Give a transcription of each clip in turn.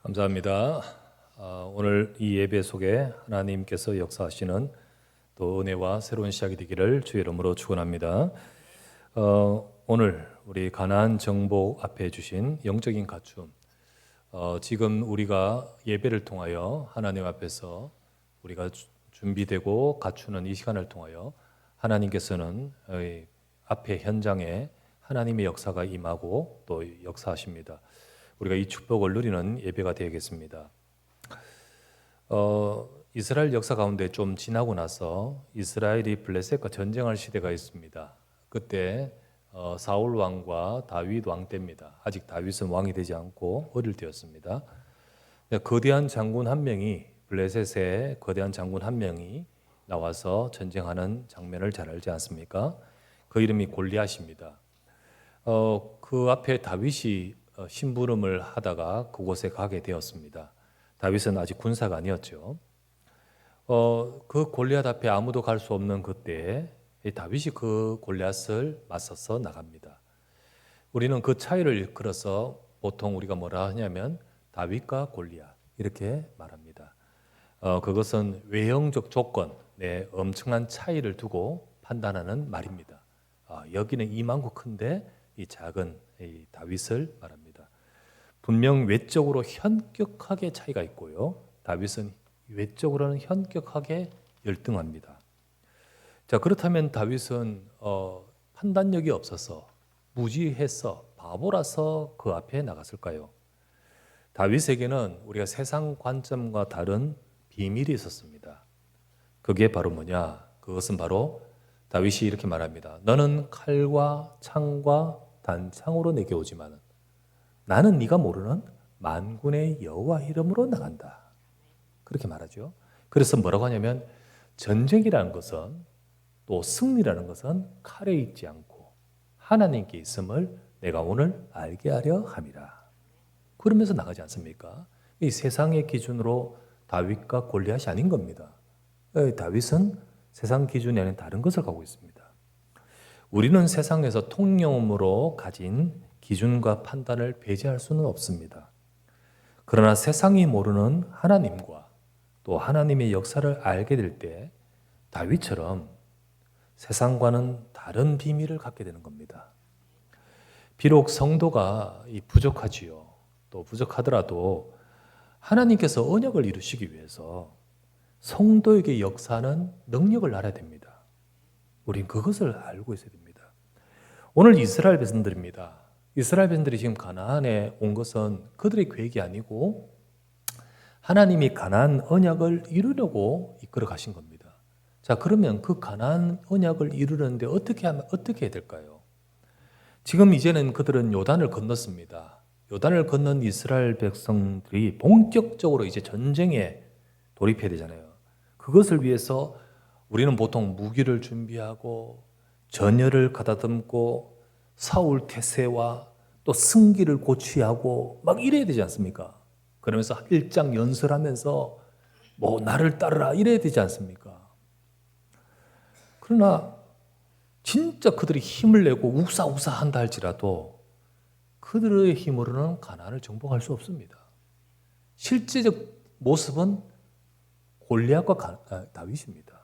감사합니다. 오늘 이 예배 속에 하나님께서 역사하시는 또 은혜와 새로운 시작이 되기를 주의 이름으로 축원합니다. 오늘 우리 가나안 정복 앞에 주신 영적인 갖춤, 지금 우리가 예배를 통하여 하나님 앞에서 우리가 준비되고 갖추는 이 시간을 통하여 하나님께서는 앞에 현장에 하나님의 역사가 임하고 또 역사하십니다. 우리가 이 축복을 누리는 예배가 되겠습니다. 이스라엘 역사 가운데 좀 지나고 나서 이스라엘이 블레셋과 전쟁할 시대가 있습니다. 그때 사울 왕과 다윗 왕 때입니다. 아직 다윗은 왕이 되지 않고 어릴 때였습니다. 거대한 장군 한 명이 블레셋의 거대한 장군 한 명이 나와서 전쟁하는 장면을 잘 알지 않습니까? 그 이름이 골리앗입니다. 그 앞에 다윗이 심부름을 하다가 그곳에 가게 되었습니다. 다윗은 아직 군사가 아니었죠. 그 골리앗 앞에 아무도 갈 수 없는 그때에 다윗이 그 골리앗을 맞서서 나갑니다. 우리는 그 차이를 일컬어서 보통 우리가 뭐라 하냐면 다윗과 골리앗 이렇게 말합니다. 그것은 외형적 조건에 엄청난 차이를 두고 판단하는 말입니다. 여기는 이만큼 큰데 이 작은 이 다윗을 말합니다. 분명 외적으로 현격하게 차이가 있고요. 다윗은 외적으로는 현격하게 열등합니다. 자, 그렇다면 다윗은 판단력이 없어서 무지해서 바보라서 그 앞에 나갔을까요? 다윗에게는 우리가 세상 관점과 다른 비밀이 있었습니다. 그게 바로 뭐냐? 그것은 바로 다윗이 이렇게 말합니다. 너는 칼과 창과 단창으로 내게 오지만은 나는 네가 모르는 만군의 여호와 이름으로 나간다. 그렇게 말하죠. 그래서 뭐라고 하냐면 전쟁이라는 것은 또 승리라는 것은 칼에 있지 않고 하나님께 있음을 내가 오늘 알게 하려 함이라. 그러면서 나가지 않습니까? 이 세상의 기준으로 다윗과 골리앗이 아닌 겁니다. 다윗은 세상 기준이 아닌 다른 것을 가고 있습니다. 우리는 세상에서 통념으로 가진 기준과 판단을 배제할 수는 없습니다. 그러나 세상이 모르는 하나님과 또 하나님의 역사를 알게 될 때 다윗처럼 세상과는 다른 비밀을 갖게 되는 겁니다. 비록 성도가 부족하지요. 또 부족하더라도 하나님께서 언약을 이루시기 위해서 성도에게 역사하는 능력을 알아야 됩니다. 우린 그것을 알고 있어야 됩니다. 오늘 이스라엘 백성들입니다. 이스라엘 백성들이 지금 가나안에 온 것은 그들의 계획이 아니고 하나님이 가나안 언약을 이루려고 이끌어 가신 겁니다. 자, 그러면 그 가나안 언약을 이루려는데 어떻게 해야 될까요? 지금 이제는 그들은 요단을 건넜습니다. 요단을 건넌 이스라엘 백성들이 본격적으로 이제 전쟁에 돌입해야 되잖아요. 그것을 위해서 우리는 보통 무기를 준비하고 전열을 가다듬고 사울 태세와 또 승기를 고취하고 막 이래야 되지 않습니까? 그러면서 일장 연설하면서 뭐 나를 따르라 이래야 되지 않습니까? 그러나 진짜 그들이 힘을 내고 우사우사 한다 할지라도 그들의 힘으로는 가나안을 정복할 수 없습니다. 실제적 모습은 골리앗과 다윗입니다.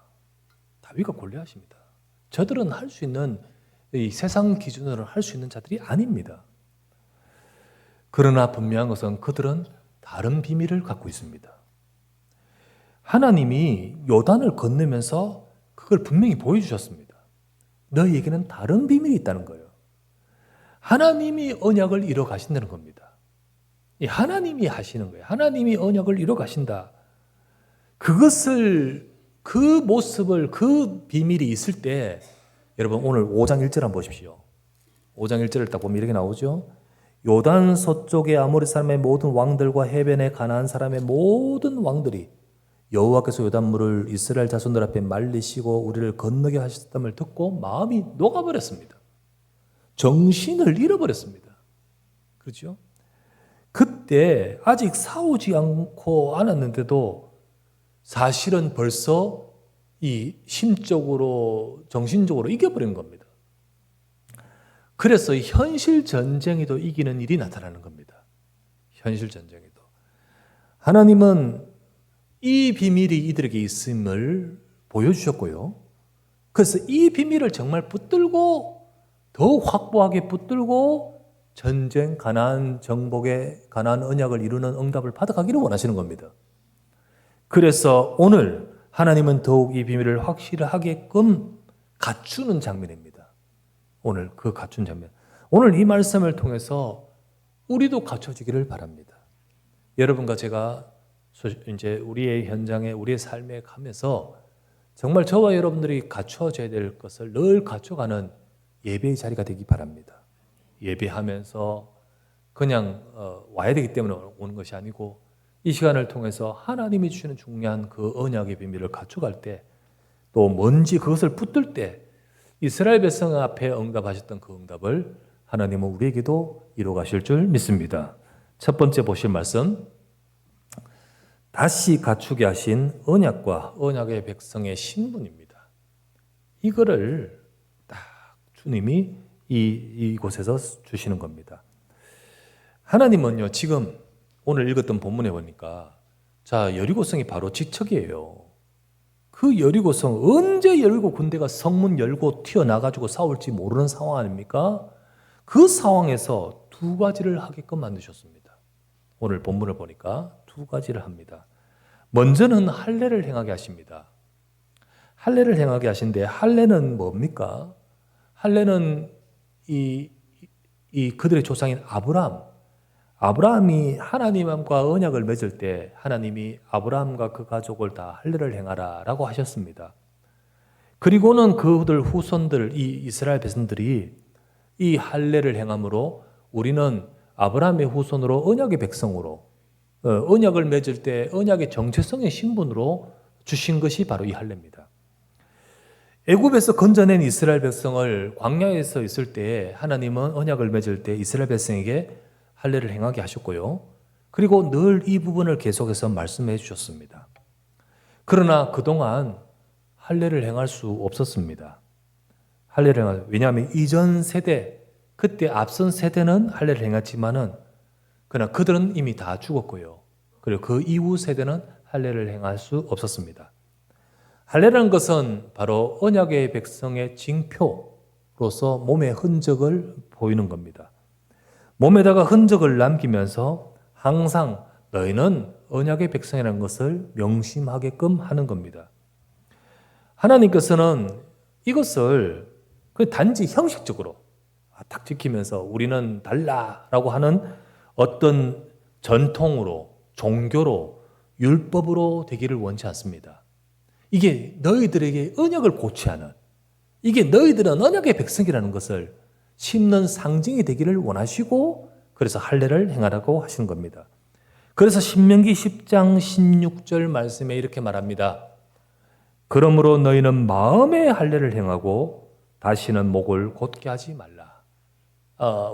다윗과 골리앗입니다. 저들은 할 수 있는 이 세상 기준으로 할 수 있는 자들이 아닙니다. 그러나 분명한 것은 그들은 다른 비밀을 갖고 있습니다. 하나님이 요단을 건너면서 그걸 분명히 보여주셨습니다. 너희에게는 다른 비밀이 있다는 거예요. 하나님이 언약을 이뤄 가신다는 겁니다. 하나님이 하시는 거예요. 하나님이 언약을 이뤄 가신다. 그것을 그 모습을 그 비밀이 있을 때 여러분 오늘 5장 1절 한번 보십시오. 5장 1절을 딱 보면 이렇게 나오죠. 요단 서쪽의 아모리 사람의 모든 왕들과 해변의 가나안 사람의 모든 왕들이 여호와께서 요단물을 이스라엘 자손들 앞에 말리시고 우리를 건너게 하셨음을 듣고 마음이 녹아버렸습니다. 정신을 잃어버렸습니다. 그렇죠? 그때 아직 싸우지 않고 않았는데도 사실은 벌써 이 심적으로 정신적으로 이겨버린 겁니다. 그래서 현실 전쟁에도 이기는 일이 나타나는 겁니다. 현실 전쟁에도. 하나님은 이 비밀이 이들에게 있음을 보여주셨고요. 그래서 이 비밀을 정말 붙들고 더욱 확고하게 붙들고 전쟁, 가나안 정복의 가나안 언약을 이루는 응답을 받아가기를 원하시는 겁니다. 그래서 오늘 하나님은 더욱 이 비밀을 확실하게끔 갖추는 장면입니다. 오늘 그 갖춘 장면. 오늘 이 말씀을 통해서 우리도 갖춰지기를 바랍니다. 여러분과 제가 이제 우리의 현장에, 우리의 삶에 가면서 정말 저와 여러분들이 갖춰져야 될 것을 늘 갖춰가는 예배의 자리가 되기 바랍니다. 예배하면서 그냥 와야 되기 때문에 오는 것이 아니고 이 시간을 통해서 하나님이 주시는 중요한 그 언약의 비밀을 갖춰갈 때 또 뭔지 그것을 붙들 때 이스라엘 백성 앞에 응답하셨던 그 응답을 하나님은 우리에게도 이루어 가실 줄 믿습니다. 첫 번째 보실 말씀, 다시 갖추게 하신 언약과 언약의 백성의 신분입니다. 이거를 딱 주님이 이곳에서 주시는 겁니다. 하나님은요, 지금 오늘 읽었던 본문에 보니까 자, 여리고성이 바로 지척이에요. 그 여리고성, 언제 여리고 군대가 성문 열고 튀어나가지고 싸울지 모르는 상황 아닙니까? 그 상황에서 두 가지를 하게끔 만드셨습니다. 오늘 본문을 보니까 두 가지를 합니다. 먼저는 할례를 행하게 하십니다. 할례를 행하게 하신데 할례는 뭡니까? 할례는 이 그들의 조상인 아브라함이 하나님과 언약을 맺을 때 하나님이 아브라함과 그 가족을 다 할례를 행하라 라고 하셨습니다. 그리고는 그들 후손들, 이 이스라엘 백성들이 이 할례를 행함으로 우리는 아브라함의 후손으로 언약의 백성으로 언약을 맺을 때 언약의 정체성의 신분으로 주신 것이 바로 이 할례입니다. 애굽에서 건져낸 이스라엘 백성을 광야에서 있을 때 하나님은 언약을 맺을 때 이스라엘 백성에게 할례를 행하게 하셨고요. 그리고 늘 이 부분을 계속해서 말씀해 주셨습니다. 그러나 그동안 할례를 행할 수 없었습니다. 왜냐하면 이전 세대, 그때 앞선 세대는 할례를 행했지만은 그러나 그들은 이미 다 죽었고요. 그리고 그 이후 세대는 할례를 행할 수 없었습니다. 할례라는 것은 바로 언약의 백성의 징표로서 몸의 흔적을 보이는 겁니다. 몸에다가 흔적을 남기면서 항상 너희는 언약의 백성이라는 것을 명심하게끔 하는 겁니다. 하나님께서는 이것을 단지 형식적으로 딱 지키면서 우리는 달라라고 하는 어떤 전통으로, 종교로, 율법으로 되기를 원치 않습니다. 이게 너희들에게 언약을 고취하는, 이게 너희들은 언약의 백성이라는 것을 심는 상징이 되기를 원하시고 그래서 할례를 행하라고 하시는 겁니다. 그래서 신명기 10장 16절 말씀에 이렇게 말합니다. 그러므로 너희는 마음의 할례를 행하고 다시는 목을 곧게 하지 말라.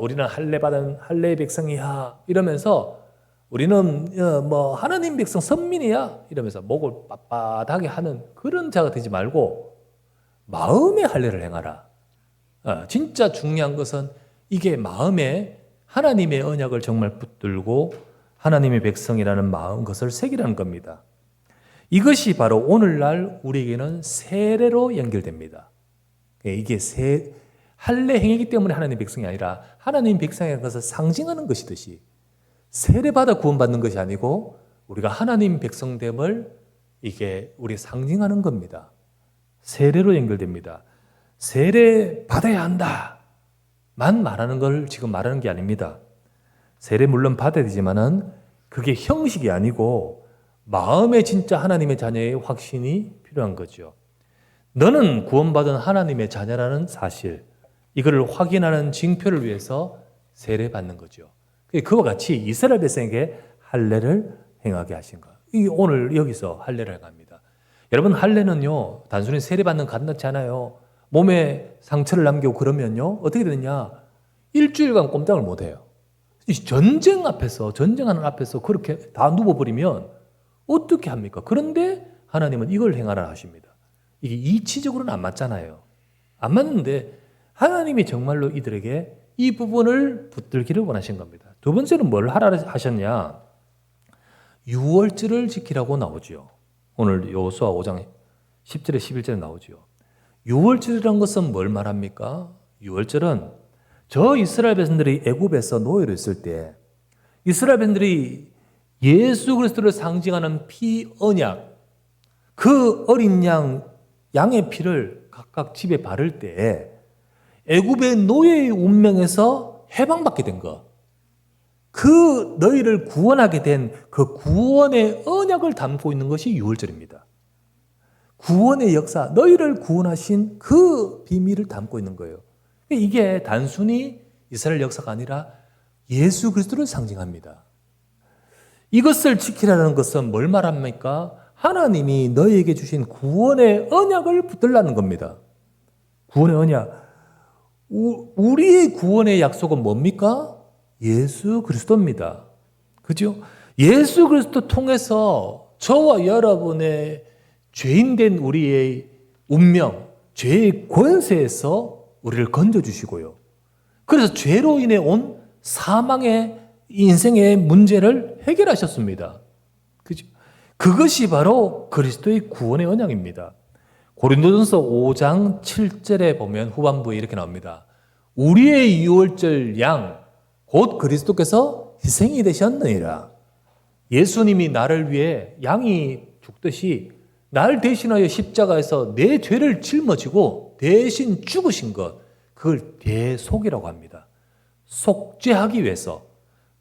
우리는 할례 받은 할례의 백성이야 이러면서 우리는 하나님 백성 선민이야 이러면서 목을 빳빳하게 하는 그런 자가 되지 말고 마음의 할례를 행하라. 진짜 중요한 것은 이게 마음에 하나님의 언약을 정말 붙들고 하나님의 백성이라는 마음 것을 새기라는 겁니다. 이것이 바로 오늘날 우리에게는 세례로 연결됩니다. 이게 할례 행위이기 때문에 하나님의 백성이 아니라 하나님의 백성이라는 것을 상징하는 것이듯이 세례받아 구원받는 것이 아니고 우리가 하나님 백성됨을 이게 우리 상징하는 겁니다. 세례로 연결됩니다. 세례 받아야 한다 만 말하는 걸 지금 말하는 게 아닙니다. 세례 물론 받아야 되지만은 그게 형식이 아니고 마음에 진짜 하나님의 자녀의 확신이 필요한 거죠. 너는 구원받은 하나님의 자녀라는 사실, 이거를 확인하는 징표를 위해서 세례 받는 거죠. 그와 같이 이스라엘 백성에게 할례를 행하게 하신 것. 이 오늘 여기서 할례를 행합니다. 여러분, 할례는요 단순히 세례 받는 간단치 않아요. 몸에 상처를 남기고 그러면요 어떻게 되느냐, 일주일간 꼼짝을 못해요. 전쟁하는 앞에서 그렇게 다 누워버리면 어떻게 합니까? 그런데 하나님은 이걸 행하라 하십니다. 이게 이치적으로는 안 맞잖아요. 안 맞는데 하나님이 정말로 이들에게 이 부분을 붙들기를 원하신 겁니다. 두 번째는 뭘 하라 하셨냐, 유월절을 지키라고 나오지요. 오늘 여호수아 5장 10절에 11절에 나오지요. 유월절이라는 것은 뭘 말합니까? 유월절은 저 이스라엘 백성들이 애굽에서 노예로 있을 때 이스라엘 백성들이 예수 그리스도를 상징하는 피 언약, 그 어린 양의 피를 각각 집에 바를 때 애굽의 노예의 운명에서 해방받게 된 것, 그 너희를 구원하게 된 그 구원의 언약을 담고 있는 것이 유월절입니다. 구원의 역사, 너희를 구원하신 그 비밀을 담고 있는 거예요. 이게 단순히 이스라엘 역사가 아니라 예수 그리스도를 상징합니다. 이것을 지키라는 것은 뭘 말합니까? 하나님이 너희에게 주신 구원의 언약을 붙들라는 겁니다. 구원의 언약. 우리의 구원의 약속은 뭡니까? 예수 그리스도입니다. 그죠? 예수 그리스도 통해서 저와 여러분의 죄인된 우리의 운명, 죄의 권세에서 우리를 건져주시고요. 그래서 죄로 인해 온 사망의 인생의 문제를 해결하셨습니다. 그죠? 그것이 바로 그리스도의 구원의 언약입니다. 고린도전서 5장 7절에 보면 후반부에 이렇게 나옵니다. 우리의 유월절 양, 곧 그리스도께서 희생이 되셨느니라. 예수님이 나를 위해 양이 죽듯이 날 대신하여 십자가에서 내 죄를 짊어지고 대신 죽으신 것, 그걸 대속이라고 합니다. 속죄하기 위해서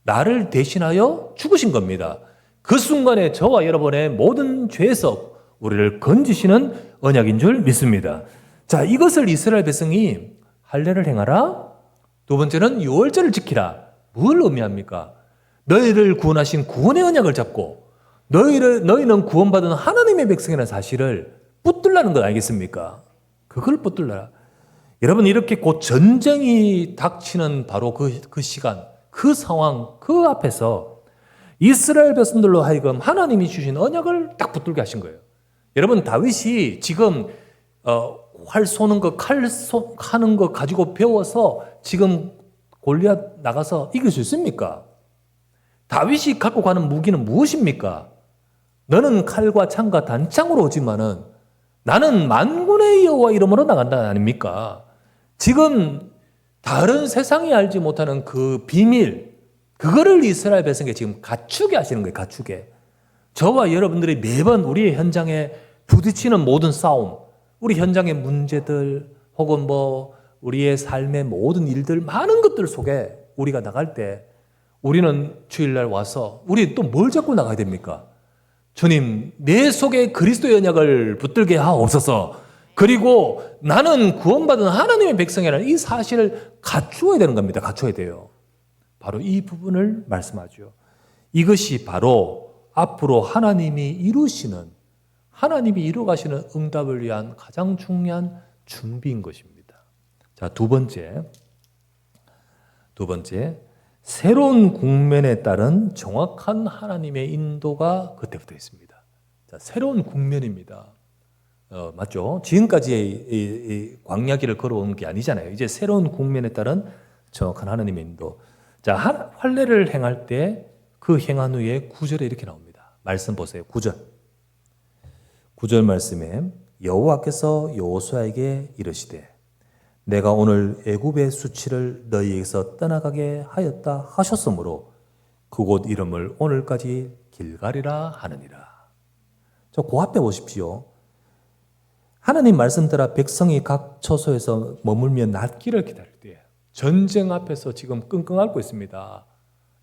나를 대신하여 죽으신 겁니다. 그 순간에 저와 여러분의 모든 죄에서 우리를 건지시는 언약인 줄 믿습니다. 자, 이것을 이스라엘 백성이 할례를 행하라. 두 번째는 유월절을 지키라. 뭘 의미합니까? 너희를 구원하신 구원의 언약을 잡고 너희는 구원받은 하나님의 백성이라는 사실을 붙들라는 것 아니겠습니까? 그걸 붙들라. 여러분, 이렇게 곧 전쟁이 닥치는 바로 그 시간, 그 상황, 그 앞에서 이스라엘 백성들로 하여금 하나님이 주신 언약을 딱 붙들게 하신 거예요. 여러분, 다윗이 지금 활 쏘는 거, 칼 하는 거 가지고 배워서 지금 골리앗 나가서 이길 수 있습니까? 다윗이 갖고 가는 무기는 무엇입니까? 너는 칼과 창과 단창으로 오지만은 나는 만군의 여호와 이름으로 나간다 아닙니까? 지금 다른 세상이 알지 못하는 그 비밀, 그거를 이스라엘 백성에게 지금 갖추게 하시는 거예요. 갖추게. 저와 여러분들이 매번 우리의 현장에 부딪히는 모든 싸움, 우리 현장의 문제들 혹은 우리의 삶의 모든 일들, 많은 것들 속에 우리가 나갈 때 우리는 주일날 와서 우리 또 뭘 잡고 나가야 됩니까? 주님, 내 속에 그리스도의 언약을 붙들게 하옵소서. 그리고 나는 구원받은 하나님의 백성이라는 이 사실을 갖추어야 되는 겁니다. 갖춰야 돼요. 바로 이 부분을 말씀하죠. 이것이 바로 앞으로 하나님이 이루가시는 응답을 위한 가장 중요한 준비인 것입니다. 자, 두 번째, 새로운 국면에 따른 정확한 하나님의 인도가 그때부터 있습니다. 자, 새로운 국면입니다. 맞죠? 지금까지의 광야길을 걸어온 게 아니잖아요. 이제 새로운 국면에 따른 정확한 하나님의 인도. 자, 할례를 행할 때 그 행한 후에 9절에 이렇게 나옵니다. 말씀 보세요. 9절 말씀에 여호와께서 여호수아에게 이르시되 내가 오늘 애굽의 수치를 너희에게서 떠나가게 하였다 하셨으므로 그곳 이름을 오늘까지 길갈이라 하느니라. 저 그 앞에 보십시오. 하나님 말씀 따라 백성이 각 처소에서 머물며 낫기를 기다릴 때 전쟁 앞에서 지금 끙끙 앓고 있습니다.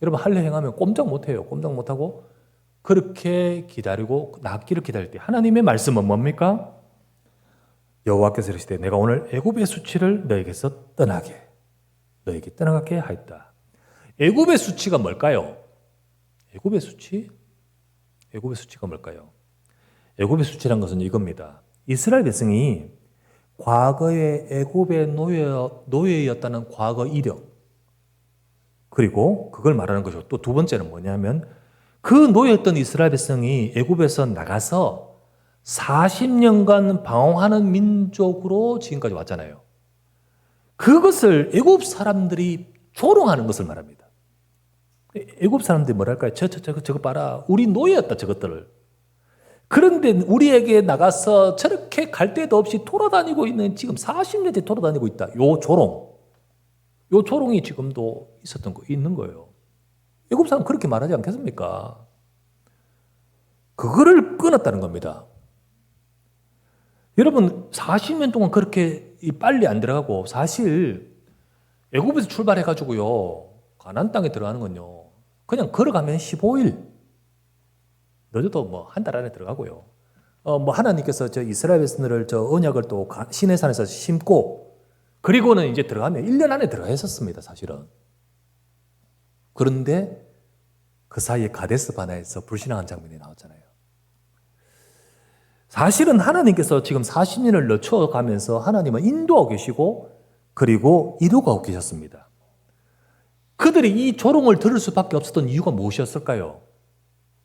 여러분, 할례 행하면 꼼짝 못해요. 꼼짝 못하고 그렇게 기다리고 낫기를 기다릴 때 하나님의 말씀은 뭡니까? 여호와께서 이르시되 내가 오늘 애굽의 수치를 너에게서 너에게 떠나가게 하였다. 애굽의 수치가 뭘까요? 애굽의 수치가 뭘까요? 애굽의 수치란 것은 이겁니다. 이스라엘 백성이 과거에 애굽의 노예였다는 과거 이력, 그리고 그걸 말하는 것이고 또 두 번째는 뭐냐면 그 노예였던 이스라엘 백성이 애굽에서 나가서 40년간 방황하는 민족으로 지금까지 왔잖아요. 그것을 애굽 사람들이 조롱하는 것을 말합니다. 애굽 사람들이 뭐랄까요? 저거 봐라. 우리 노예였다, 저것들을. 그런데 우리에게 나가서 저렇게 갈 데도 없이 돌아다니고 있는, 지금 40년째 돌아다니고 있다. 요 조롱이 지금도 있는 거예요. 애굽 사람 그렇게 말하지 않겠습니까? 그거를 끊었다는 겁니다. 여러분, 40년 동안 그렇게 빨리 안 들어가고, 사실 애굽에서 출발해가지고요, 가나안 땅에 들어가는 건요, 그냥 걸어가면 15일, 늦어도 뭐 한 달 안에 들어가고요. 뭐 하나님께서 저 이스라엘 백성들을 저 언약을 또 시내산에서 심고, 그리고는 이제 들어가면 1년 안에 들어가 있었습니다, 사실은. 그런데 그 사이에 가데스 바네아에서 불신앙한 장면이 나왔잖아요. 사실은 하나님께서 지금 40년을 늦춰가면서 하나님은 인도하고 계시고, 그리고 이루고 계셨습니다. 그들이 이 조롱을 들을 수밖에 없었던 이유가 무엇이었을까요?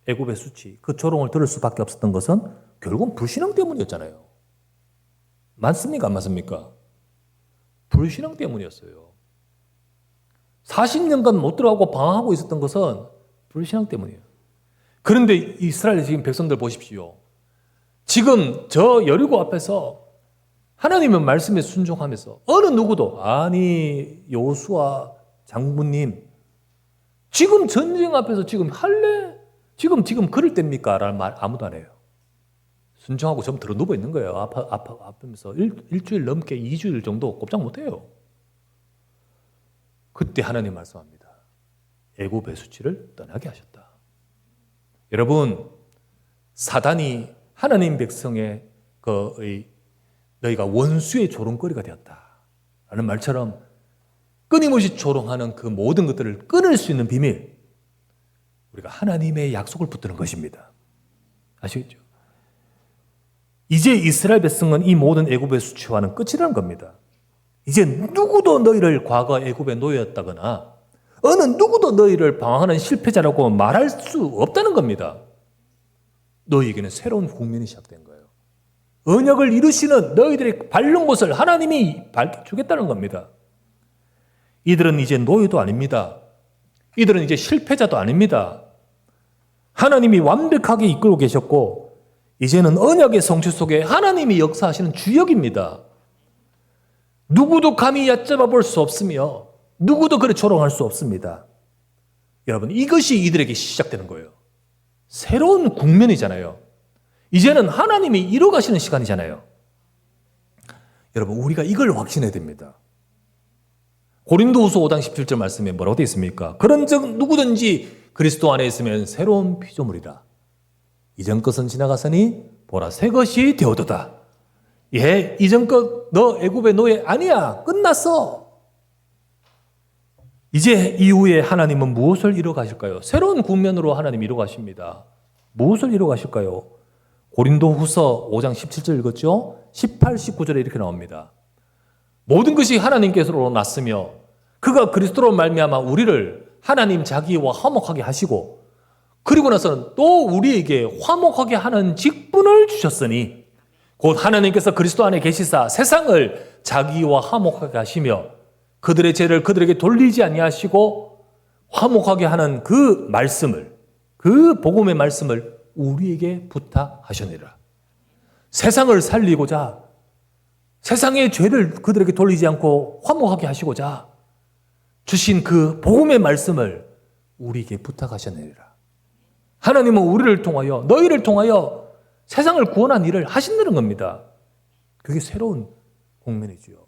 애굽의 수치, 그 조롱을 들을 수밖에 없었던 것은 결국은 불신앙 때문이었잖아요. 맞습니까? 안 맞습니까? 불신앙 때문이었어요. 40년간 못 들어가고 방황하고 있었던 것은 불신앙 때문이에요. 그런데 이스라엘 지금 백성들 보십시오. 지금 저 여리고 앞에서 하나님의 말씀에 순종하면서 어느 누구도, 아니 여호수아 장군님, 지금 전쟁 앞에서 지금 할래? 지금 그럴 때입니까? 라는 말 아무도 안 해요. 순종하고 좀 들어 누워 있는 거예요. 아프면서 일주일 넘게 2주일 정도 꼼짝 못 해요. 그때 하나님 말씀합니다. 애굽의 수치를 떠나게 하셨다. 여러분, 사단이 하나님 백성의 너희가 원수의 조롱거리가 되었다 라는 말처럼 끊임없이 조롱하는 그 모든 것들을 끊을 수 있는 비밀, 우리가 하나님의 약속을 붙드는 것입니다. 아시겠죠? 이제 이스라엘 백성은 이 모든 애굽의 수치와는 끝이라는 겁니다. 이제 누구도 너희를 과거 애굽의 노예였다거나 어느 누구도 너희를 방황하는 실패자라고 말할 수 없다는 겁니다. 너희에게는 새로운 국면이 시작된 거예요. 언약을 이루시는 너희들의 밟는 곳을 하나님이 밝혀주겠다는 겁니다. 이들은 이제 노예도 아닙니다. 이들은 이제 실패자도 아닙니다. 하나님이 완벽하게 이끌고 계셨고, 이제는 언약의 성취 속에 하나님이 역사하시는 주역입니다. 누구도 감히 얕잡아 볼 수 없으며 누구도 그래 조롱할 수 없습니다. 여러분, 이것이 이들에게 시작되는 거예요. 새로운 국면이잖아요. 이제는 하나님이 이뤄가시는 시간이잖아요. 여러분, 우리가 이걸 확신해야 됩니다. 고린도후서 5장 17절 말씀에 뭐라고 되어 있습니까? 그런즉 누구든지 그리스도 안에 있으면 새로운 피조물이라. 이전 것은 지나갔으니 보라 새 것이 되어도다. 예, 이전 것 너 애굽의 노예 아니야. 끝났어. 이제 이후에 하나님은 무엇을 이뤄 가실까요? 새로운 국면으로 하나님이 이뤄 가십니다. 무엇을 이뤄 가실까요? 고린도후서 5장 17절 읽었죠? 18, 19절에 이렇게 나옵니다. 모든 것이 하나님께서로 났으며 그가 그리스도로 말미암아 우리를 하나님 자기와 화목하게 하시고, 그리고 나서는 또 우리에게 화목하게 하는 직분을 주셨으니 곧 하나님께서 그리스도 안에 계시사 세상을 자기와 화목하게 하시며 그들의 죄를 그들에게 돌리지 아니하시고 화목하게 하는 그 말씀을, 그 복음의 말씀을 우리에게 부탁하셨느니라. 세상을 살리고자, 세상의 죄를 그들에게 돌리지 않고 화목하게 하시고자 주신 그 복음의 말씀을 우리에게 부탁하셨느니라. 하나님은 우리를 통하여, 너희를 통하여 세상을 구원한 일을 하신다는 겁니다. 그게 새로운 국면이지요.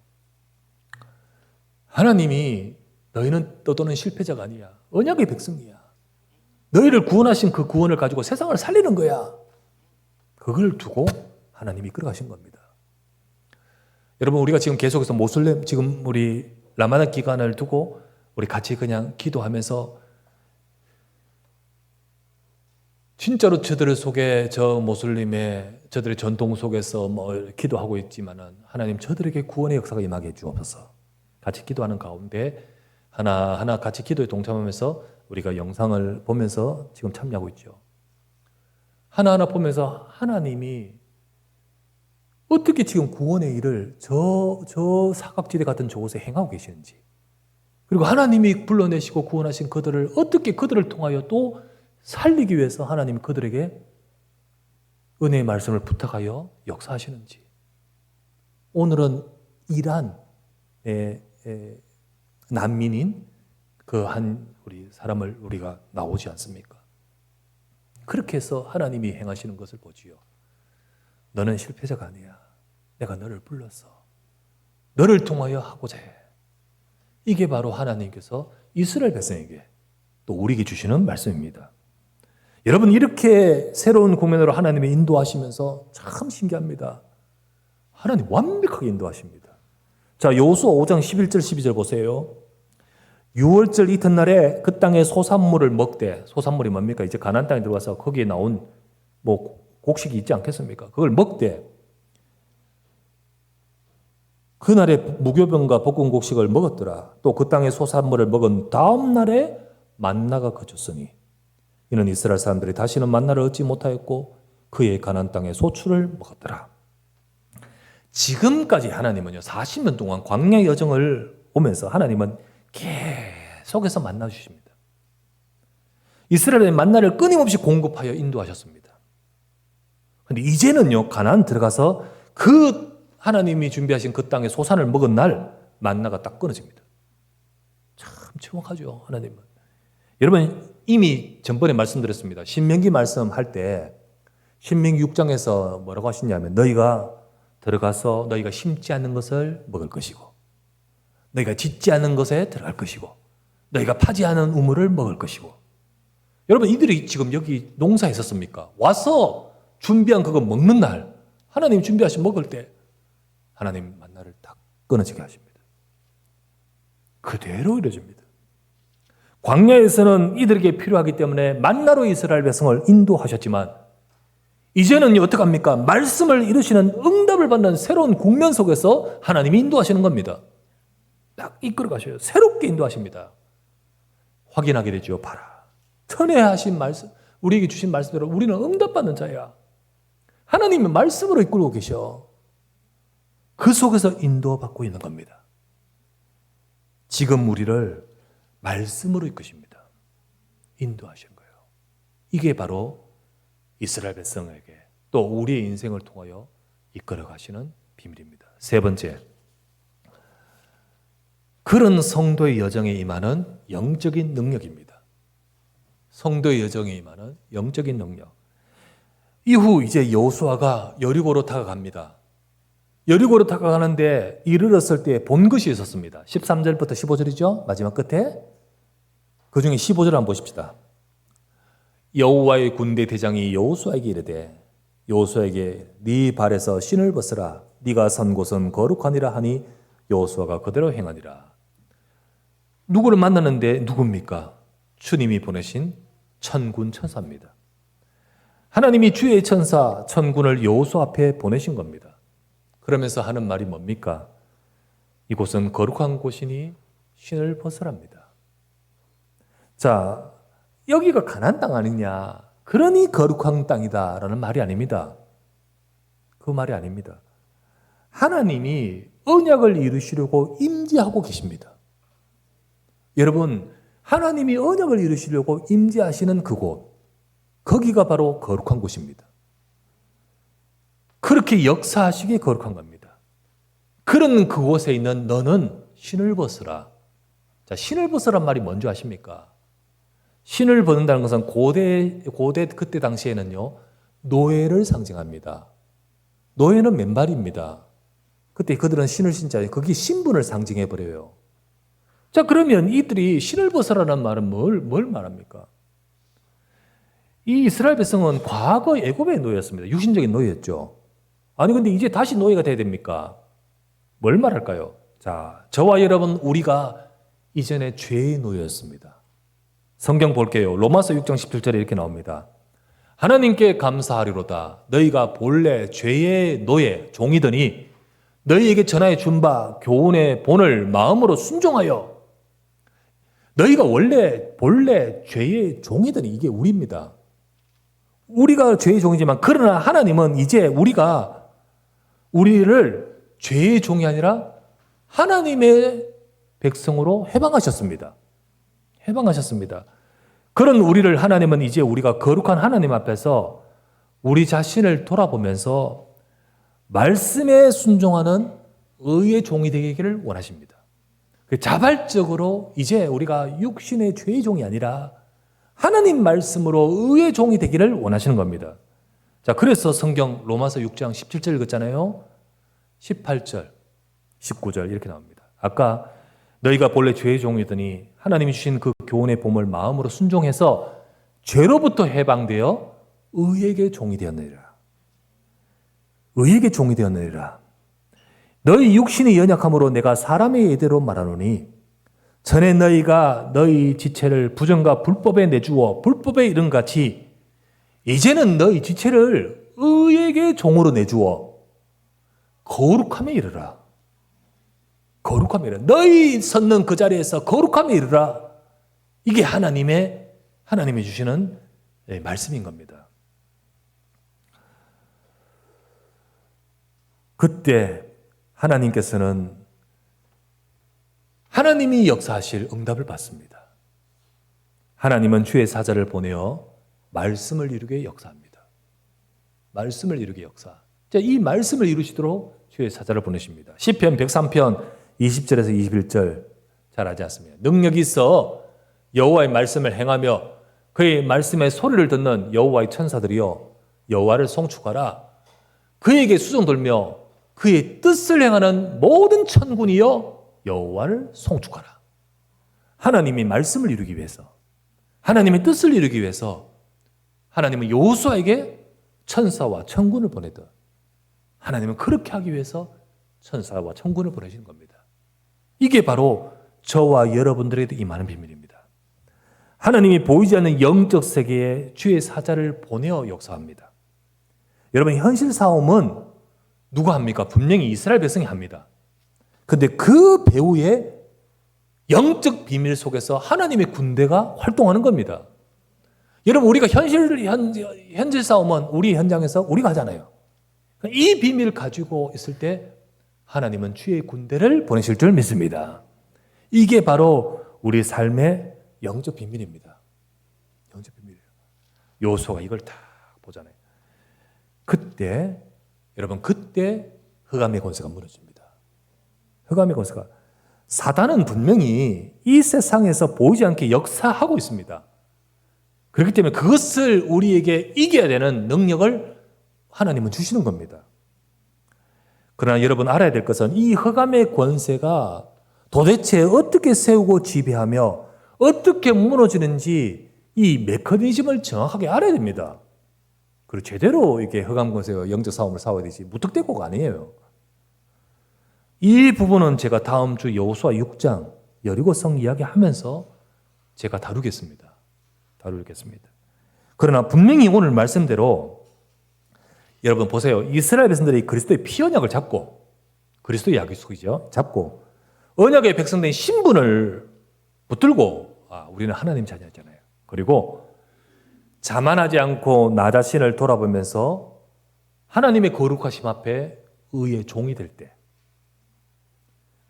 하나님이 너희는 떠도는 실패자가 아니야. 언약의 백성이야. 너희를 구원하신 그 구원을 가지고 세상을 살리는 거야. 그걸 두고 하나님이 이끌어가신 겁니다. 여러분, 우리가 지금 계속해서 모슬렘, 지금 우리 라마단 기간을 두고 우리 같이 그냥 기도하면서 진짜로 저들 속에 저 모슬림의 저들의 전통 속에서 뭐 기도하고 있지만은 하나님 저들에게 구원의 역사가 임하게 해주옵소서. 같이 기도하는 가운데 하나하나 같이 기도에 동참하면서 우리가 영상을 보면서 지금 참여하고 있죠. 하나하나 보면서 하나님이 어떻게 지금 구원의 일을 저 사각지대 같은 저곳에 행하고 계시는지, 그리고 하나님이 불러내시고 구원하신 그들을 어떻게 그들을 통하여 또 살리기 위해서 하나님이 그들에게 은혜의 말씀을 부탁하여 역사하시는지. 오늘은 이란의 난민인 그 한 우리 사람을 우리가 나오지 않습니까? 그렇게 해서 하나님이 행하시는 것을 보지요. 너는 실패자가 아니야. 내가 너를 불렀어. 너를 통하여 하고자 해. 이게 바로 하나님께서 이스라엘 백성에게 또 우리에게 주시는 말씀입니다. 여러분, 이렇게 새로운 국면으로 하나님이 인도하시면서 참 신기합니다. 하나님 완벽하게 인도하십니다. 자, 여호수아 5장 11절 12절 보세요. 6월절 이튿날에 그 땅의 소산물을 먹되, 소산물이 뭡니까? 이제 가나안 땅에 들어가서 거기에 나온 곡식이 있지 않겠습니까? 그걸 먹되 그날에 무교병과 볶은 곡식을 먹었더라. 또 그 땅의 소산물을 먹은 다음 날에 만나가 그쳤으니 이는 이스라엘 사람들이 다시는 만나를 얻지 못하였고 그의 가나안 땅의 소출을 먹었더라. 지금까지 하나님은요, 40년 동안 광야 여정을 오면서 하나님은 계속해서 만나 주십니다. 이스라엘의 만나를 끊임없이 공급하여 인도하셨습니다. 그런데 이제는요, 가나안 들어가서 그 하나님이 준비하신 그 땅의 소산을 먹은 날 만나가 딱 끊어집니다. 참 정확하죠, 하나님은. 여러분, 이미 전번에 말씀드렸습니다. 신명기 말씀할 때 신명기 6장에서 뭐라고 하시냐면 너희가 들어가서 너희가 심지 않는 것을 먹을 것이고 너희가 짓지 않은 것에 들어갈 것이고 너희가 파지 않은 우물을 먹을 것이고. 여러분, 이들이 지금 여기 농사했었습니까? 와서 준비한 그거 먹는 날 하나님 준비하신 먹을 때 하나님 만나를 딱 끊어지게 하십니다. 그대로 이루어집니다. 광야에서는 이들에게 필요하기 때문에 만나로 이스라엘 백성을 인도하셨지만 이제는 어떻게 합니까? 말씀을 이루시는 응답을 받는 새로운 국면 속에서 하나님이 인도하시는 겁니다. 딱 이끌어 가셔요. 새롭게 인도하십니다. 확인하게 되죠. 봐라. 전에 말씀, 우리에게 주신 말씀대로 우리는 응답받는 자야. 하나님의 말씀으로 이끌고 계셔. 그 속에서 인도받고 있는 겁니다. 지금 우리를 말씀으로 이끄십니다. 인도하신 거예요. 이게 바로 이스라엘 백성에게 또 우리의 인생을 통하여 이끌어 가시는 비밀입니다. 세 번째, 그런 성도의 여정에 임하는 영적인 능력입니다. 성도의 여정에 임하는 영적인 능력. 이후 이제 여호수아가 여리고로 다가갑니다. 여리고로 다가가는데 이르렀을 때 본 것이 있었습니다. 13절부터 15절이죠. 마지막 끝에. 그 중에 15절 한번 보십시다. 여호와의 군대 대장이 여호수아에게 이르되 여호수아에게 네 발에서 신을 벗으라. 네가 선 곳은 거룩하니라 하니 여호수아가 그대로 행하니라. 누구를 만나는데 누굽니까? 주님이 보내신 천군 천사입니다. 하나님이 주의 천사 천군을 여호수아 앞에 보내신 겁니다. 그러면서 하는 말이 뭡니까? 이곳은 거룩한 곳이니 신을 벗으랍니다. 자, 여기가 가나안 땅 아니냐? 그러니 거룩한 땅이다라는 말이 아닙니다. 그 말이 아닙니다. 하나님이 언약을 이루시려고 임재하고 계십니다. 여러분, 하나님이 언약을 이루시려고 임재하시는 그곳, 거기가 바로 거룩한 곳입니다. 그렇게 역사하시기에 거룩한 겁니다. 그런 그곳에 있는 너는 신을 벗으라. 자, 신을 벗으란 말이 뭔지 아십니까? 신을 벗는다는 것은 고대 그때 당시에는요, 노예를 상징합니다. 노예는 맨발입니다. 그때 그들은 신을 신자예요. 그게 신분을 상징해 버려요. 자, 그러면 이들이 신을 벗으라는 말은 뭘 말합니까? 이 이스라엘 백성은 과거 애굽의 노예였습니다. 육신적인 노예였죠. 아니, 근데 이제 다시 노예가 돼야 됩니까? 뭘 말할까요? 자, 저와 여러분, 우리가 이전에 죄의 노예였습니다. 성경 볼게요. 로마서 6장 17절에 이렇게 나옵니다. 하나님께 감사하리로다. 너희가 본래 죄의 노예, 종이더니 너희에게 전하여 준 바 교훈의 본을 마음으로 순종하여. 너희가 본래 죄의 종이더니 이게 우리입니다. 우리가 죄의 종이지만 그러나 하나님은 이제 우리를 죄의 종이 아니라 하나님의 백성으로 해방하셨습니다. 해방하셨습니다. 그런 우리를 하나님은 이제 우리가 거룩한 하나님 앞에서 우리 자신을 돌아보면서 말씀에 순종하는 의의 종이 되기를 원하십니다. 자발적으로 이제 우리가 육신의 죄의 종이 아니라 하나님 말씀으로 의의 종이 되기를 원하시는 겁니다. 자, 그래서 성경 로마서 6장 17절 읽었잖아요. 18절, 19절 이렇게 나옵니다. 아까 너희가 본래 죄의 종이더니 하나님이 주신 그 교훈의 봄을 마음으로 순종해서 죄로부터 해방되어 의에게 종이 되었느니라. 의에게 종이 되었느니라. 너희 육신이 연약함으로 내가 사람의 예대로 말하노니 전에 너희가 너희 지체를 부정과 불법에 내주어 불법에 이른 같이 이제는 너희 지체를 의에게 종으로 내주어 거룩함에 이르라. 거룩함에 이르라. 너희 섰는 그 자리에서 거룩함에 이르라. 이게 하나님이 주시는 말씀인 겁니다. 그때 하나님께서는 하나님이 역사하실 응답을 받습니다. 하나님은 주의 사자를 보내어 말씀을 이루게 역사합니다. 말씀을 이루게 역사. 이 말씀을 이루시도록 주의 사자를 보내십니다. 시편 103편 20절에서 21절 잘 알지 않습니까? 능력이 있어 여호와의 말씀을 행하며 그의 말씀의 소리를 듣는 여호와의 천사들이여 여호와를 송축하라. 그에게 수종 돌며 그의 뜻을 행하는 모든 천군이여 여호와를 송축하라. 하나님이 말씀을 이루기 위해서, 하나님의 뜻을 이루기 위해서 하나님은 여호수아에게 천사와 천군을 보내듯 하나님은 그렇게 하기 위해서 천사와 천군을 보내시는 겁니다. 이게 바로 저와 여러분들에게도 임하는 비밀입니다. 하나님이 보이지 않는 영적 세계에 주의 사자를 보내어 역사합니다. 여러분, 현실 싸움은 누가 합니까? 분명히 이스라엘 백성이 합니다. 그런데 그 배후에 영적 비밀 속에서 하나님의 군대가 활동하는 겁니다. 여러분, 우리가 현실 싸움은 우리 현장에서 우리가 하잖아요. 이 비밀을 가지고 있을 때 하나님은 주의 군대를 보내실 줄 믿습니다. 이게 바로 우리 삶의 영적 비밀입니다. 영적 비밀이에요. 여호수아가 이걸 다 보잖아요. 그때 흑암의 권세가 무너집니다. 흑암의 권세가, 사단은 분명히 이 세상에서 보이지 않게 역사하고 있습니다. 그렇기 때문에 그것을 우리에게 이겨야 되는 능력을 하나님은 주시는 겁니다. 그러나 여러분 알아야 될 것은 이 흑암의 권세가 도대체 어떻게 세우고 지배하며 어떻게 무너지는지 이 메커니즘을 정확하게 알아야 됩니다. 그리고 제대로 이렇게 흑암 권세와 영적 싸움을 싸워야 되지 무턱대고가 아니에요. 이 부분은 제가 다음 주 여호수아 6장 여리고성 이야기하면서 제가 다루겠습니다. 그러나 분명히 오늘 말씀대로 여러분 보세요. 이스라엘 백성들이 그리스도의 피 언약을 잡고, 그리스도의 약속이죠. 잡고 언약의 백성된 신분을 붙들고 우리는 하나님 자녀잖아요. 그리고 자만하지 않고 나 자신을 돌아보면서 하나님의 거룩하심 앞에 의의 종이 될 때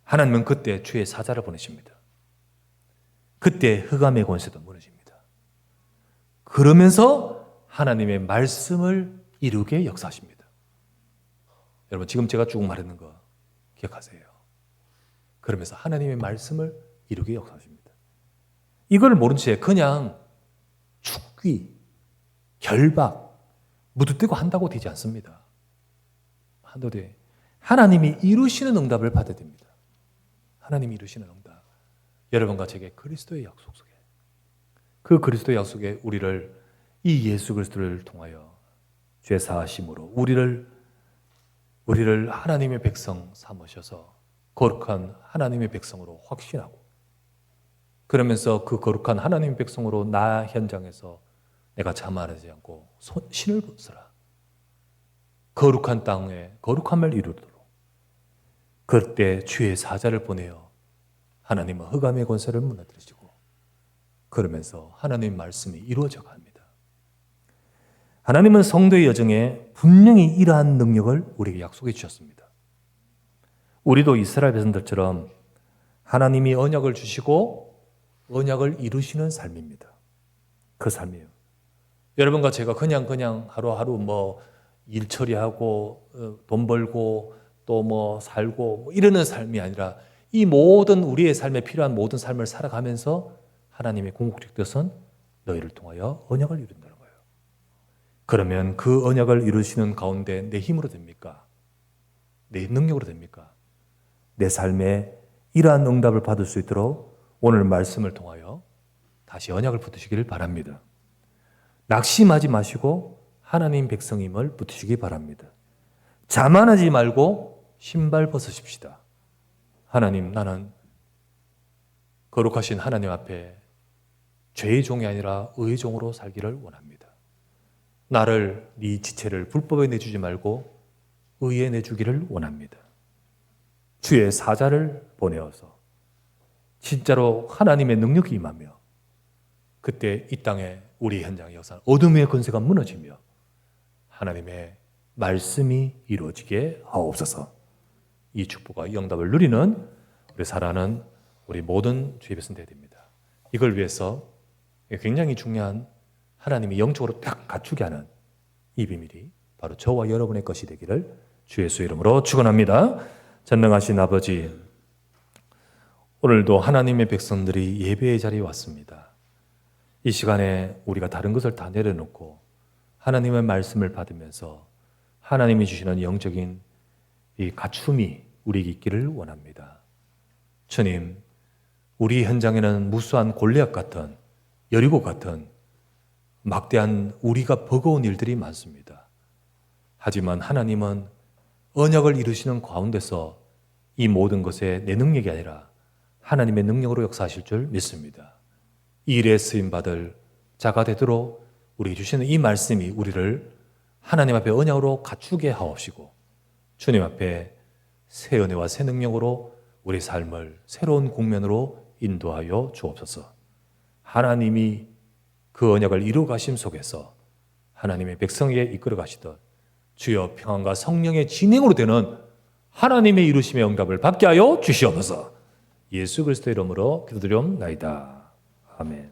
하나님은 그때 주의 사자를 보내십니다. 그때 흑암의 권세도 무너집니다. 그러면서 하나님의 말씀을 이루게 역사하십니다. 여러분, 지금 제가 쭉 말했는 거 기억하세요. 그러면서 하나님의 말씀을 이루게 역사하십니다. 이걸 모른 채 그냥 축기, 결박, 무드뜨고 한다고 되지 않습니다. 한다고 돼. 하나님이 이루시는 응답을 받아야 됩니다. 하나님이 이루시는 응답. 여러분과 제게 그리스도의 약속 속에, 그 그리스도의 약속에 우리를, 이 예수 그리스도를 통하여 죄 사하심으로 우리를 하나님의 백성 삼으셔서 거룩한 하나님의 백성으로 확신하고, 그러면서 그 거룩한 하나님의 백성으로 나 현장에서 내가 자만하지 않고 신을 벗으라. 거룩한 땅에 거룩함을 이루도록. 그때 주의 사자를 보내어 하나님은 흑암의 권세를 무너뜨리시고, 그러면서 하나님의 말씀이 이루어져 갑니다. 하나님은 성도의 여정에 분명히 이러한 능력을 우리에게 약속해 주셨습니다. 우리도 이스라엘 백성들처럼 하나님이 언약을 주시고 언약을 이루시는 삶입니다. 그 삶이에요. 여러분과 제가 그냥 하루하루 일 처리하고 돈 벌고 또 살고 이러는 삶이 아니라 이 모든 우리의 삶에 필요한 모든 삶을 살아가면서 하나님의 궁극적 뜻은 너희를 통하여 언약을 이룬다는 거예요. 그러면 그 언약을 이루시는 가운데 내 힘으로 됩니까? 내 능력으로 됩니까? 내 삶에 이러한 응답을 받을 수 있도록 오늘 말씀을 통하여 다시 언약을 붙드시기를 바랍니다. 낙심하지 마시고 하나님 백성임을 붙으시기 바랍니다. 자만하지 말고 신발 벗으십시다. 하나님, 나는 거룩하신 하나님 앞에 죄의 종이 아니라 의의 종으로 살기를 원합니다. 나를 네 지체를 불법에 내주지 말고 의에 내주기를 원합니다. 주의 사자를 보내어서 진짜로 하나님의 능력이 임하며 그때 이 땅에 우리 현장의 역사 어둠의 권세가 무너지며 하나님의 말씀이 이루어지게 하옵소서. 이 축복과 영답을 누리는 우리 사랑하는 우리 모든 주의 백성 되어야 됩니다. 이걸 위해서 굉장히 중요한 하나님이 영적으로 딱 갖추게 하는 이 비밀이 바로 저와 여러분의 것이 되기를 주 예수 이름으로 축원합니다. 전능하신 아버지, 오늘도 하나님의 백성들이 예배의 자리에 왔습니다. 이 시간에 우리가 다른 것을 다 내려놓고 하나님의 말씀을 받으면서 하나님이 주시는 영적인 이 갖춤이 우리에게 있기를 원합니다. 주님, 우리 현장에는 무수한 골리앗 같은 여리고 같은 막대한 우리가 버거운 일들이 많습니다. 하지만 하나님은 언약을 이루시는 가운데서 이 모든 것에 내 능력이 아니라 하나님의 능력으로 역사하실 줄 믿습니다. 이 일에 쓰임받을 자가 되도록 우리에게 주시는 이 말씀이 우리를 하나님 앞에 언약으로 갖추게 하옵시고 주님 앞에 새 은혜와 새 능력으로 우리 삶을 새로운 국면으로 인도하여 주옵소서. 하나님이 그 언약을 이루어 가심 속에서 하나님의 백성에게 이끌어 가시던 주여 평안과 성령의 진행으로 되는 하나님의 이루심의 응답을 받게 하여 주시옵소서. 예수 그리스도의 이름으로 기도드리옵나이다. 아멘.